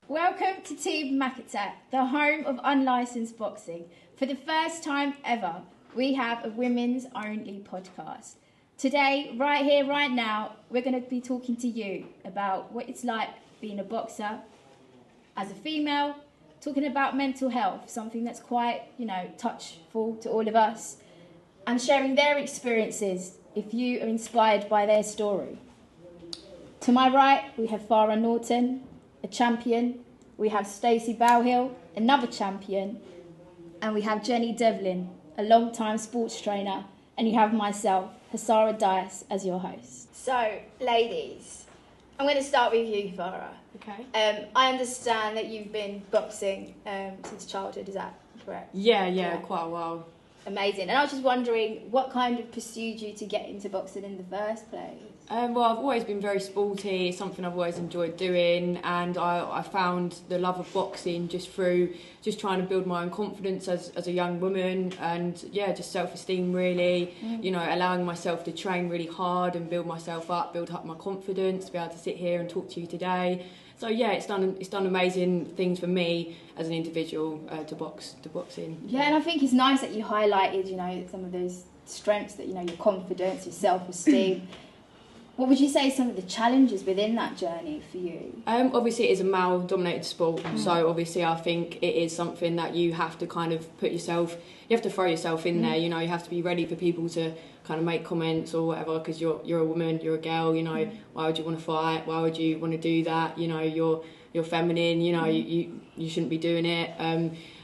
Welcome to Team MacAttack, the home of unlicensed boxing. For the first time ever, we have a women's only podcast. Today, right here, right now, we're going to be talking to you about what it's like being a boxer as a female, talking about mental health, something that's quite, touchful to all of us, and sharing their experiences if you are inspired by their story. To my right, we have Farah Norton, a champion. We have Stacey Bowhill, another champion. And we have Jenny Devlin, a long-time sports trainer. And you have myself, Hassara Dias, as your host. So, ladies, I'm going to start with you, Farah. Okay. I understand that you've been boxing since childhood, is that correct? Yeah, quite a while. Amazing. And I was just wondering, what kind of pursued you to get into boxing in the first place? Well, I've always been very sporty. It's something I've always enjoyed doing, and I found the love of boxing just through trying to build my own confidence as a young woman, and just self-esteem really. Allowing myself to train really hard and build myself up, build up my confidence to be able to sit here and talk to you today. So it's done amazing things for me as an individual to box in. Yeah, and I think it's nice that you highlighted some of those strengths that your confidence, your self-esteem. What would you say some of the challenges within that journey for you? Obviously, it is a male-dominated sport, so obviously I think it is something that you have to kind of you have to throw yourself in there. You have to be ready for people to kind of make comments or whatever, because you're a woman, you're a girl. Why would you want to fight? Why would you want to do that? You're feminine. You shouldn't be doing it.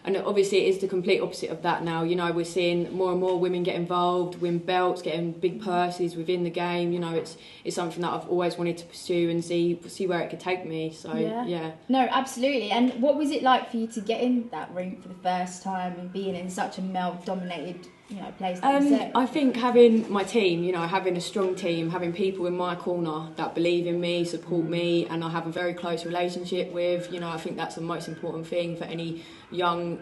And obviously it is the complete opposite of that now. We're seeing more and more women get involved, win belts, getting big purses within the game. It's something that I've always wanted to pursue and see where it could take me. So, yeah. No, absolutely. And what was it like for you to get in that ring for the first time and being in such a male-dominated place like that? I think having my team, having a strong team, having people in my corner that believe in me, support me, and I have a very close relationship with, I think that's the most important thing for any young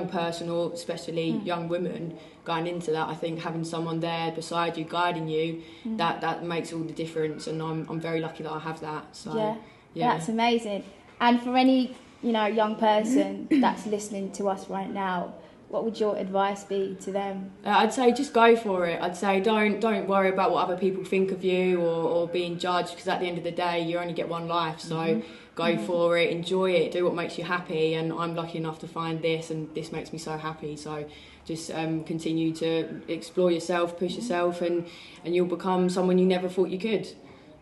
person, or especially young women going into that. I think having someone there beside you, guiding you, that makes all the difference, and I'm very lucky that I have that. So yeah. That's amazing. And for any young person that's listening to us right now, what would your advice be to them? I'd say just go for it. I'd say don't worry about what other people think of you or being judged, because at the end of the day you only get one life. So go for it, enjoy it, do what makes you happy. And I'm lucky enough to find this, and this makes me so happy. So just continue to explore yourself, push yourself, and you'll become someone you never thought you could.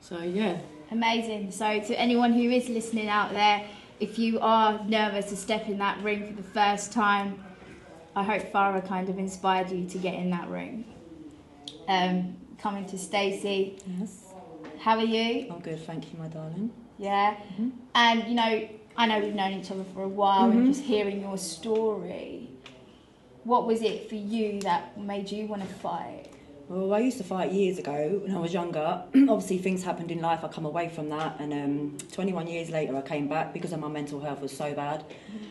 So yeah. Amazing. So to anyone who is listening out there, if you are nervous to step in that ring for the first time, I hope Farah kind of inspired you to get in that ring. Coming to Stacey. Yes. How are you? I'm good, thank you, my darling. Yeah. And I know we've known each other for a while, and just hearing your story, what was it for you that made you want to fight? Well, I used to fight years ago when I was younger. Obviously, things happened in life. I come away from that, and 21 years later, I came back because of my mental health was so bad.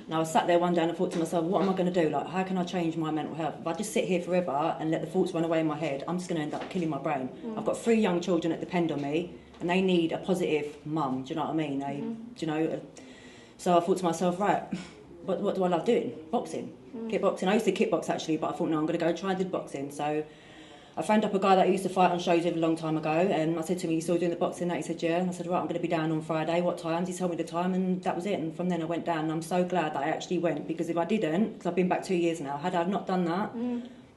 And I was sat there one day and I thought to myself, what am I going to do? Like, how can I change my mental health? If I just sit here forever and let the thoughts run away in my head, I'm just going to end up killing my brain. I've got 3 young children that depend on me, and they need a positive mum. Do you know what I mean? So I thought to myself, right, what do I love doing? Boxing. Kickboxing. I used to kickbox actually, but I thought, no, I'm going to go try and do boxing. So I phoned up a guy that I used to fight on shows with a long time ago, and I said to him, "You still doing the boxing?" He said, "Yeah." And I said, "Right, I'm going to be down on Friday. What times?" He told me the time, and that was it. And from then I went down, and I'm so glad that I actually went, because if I didn't, because I've been back 2 years now, had I not done that,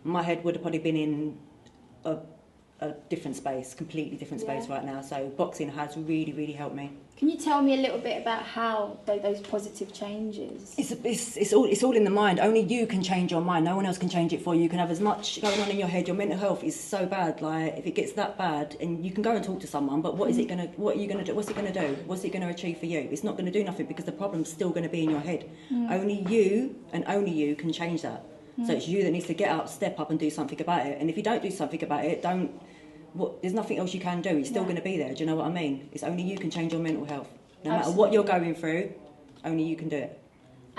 my head would have probably been in a different space, completely different space right now. So boxing has really, really helped me. Can you tell me a little bit about how those positive changes? It's all in the mind. Only you can change your mind. No one else can change it for you. You can have as much going on in your head. Your mental health is so bad. Like, if it gets that bad, and you can go and talk to someone, but what are you gonna do? What's it gonna do? What's it gonna achieve for you? It's not gonna do nothing, because the problem's still gonna be in your head. Only you, and only you, can change that. So it's you that needs to get up, step up, and do something about it. And if you don't do something about it, there's nothing else you can do. It's still going to be there. Do you know what I mean? It's only you can change your mental health. No matter what you're going through, only you can do it.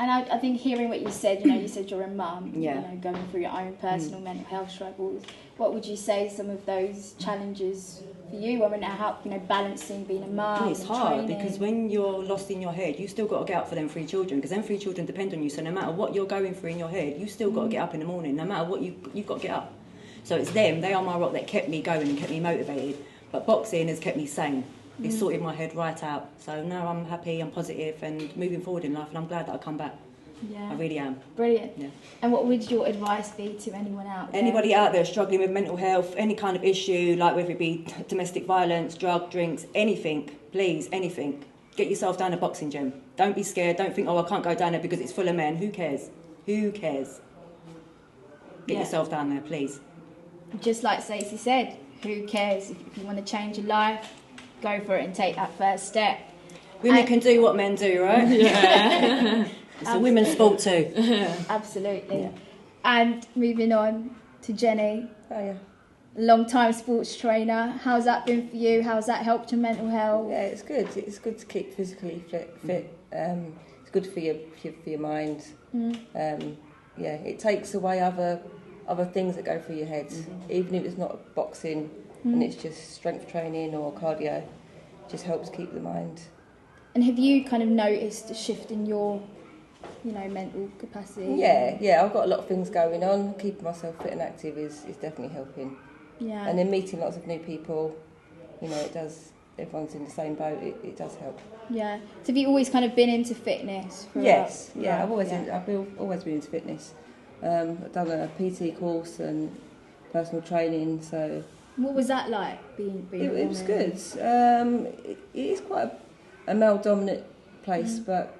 And I think hearing what you said, you know, you said you're a mum, Yeah. you know, going through your own personal mental health struggles. What would you say some of those challenges for you? I mean, how, you know, balancing being a mum It's and hard training. because when you're lost in your head, you still got to get up for them 3 children, because them 3 children depend on you. So no matter what you're going through in your head, you still got to get up in the morning. No matter what you've got to get up. So it's them. They are my rock that kept me going and kept me motivated. But boxing has kept me sane. It's sorted my head right out. So now I'm happy, I'm positive, and moving forward in life. And I'm glad that I come back. Yeah. I really am. Brilliant. Yeah. And what would your advice be to anyone out there? Anybody out there struggling with mental health, any kind of issue, like whether it be domestic violence, drug, drinks, anything, please, anything, get yourself down a boxing gym. Don't be scared. Don't think, oh, I can't go down there because it's full of men. Who cares? Who cares? Get yourself down there, please. Just like Stacey said, who cares? If you want to change your life, go for it and take that first step. Women can do what men do, right? Yeah. It's a women's sport too. Absolutely. Yeah. And moving on to Jenny. Oh yeah. Long-time sports trainer. How's that been for you? How's that helped your mental health? Yeah, it's good. It's good to keep physically fit. It's good for your mind. Yeah, it takes away other things that go through your head. Even if it's not boxing and it's just strength training or cardio, it just helps keep the mind. And have you kind of noticed a shift in your, you know, mental capacity? Yeah. I've got a lot of things going on. Keeping myself fit and active is definitely helping. Yeah. And then meeting lots of new people, you know, it does. Everyone's in the same boat. It does help. Yeah. So have you always kind of been into fitness? Yes. Yeah. Right, I've always been into fitness. I've done a PT course and personal training. So what was that like? Being it was good. It is quite a male dominant place, but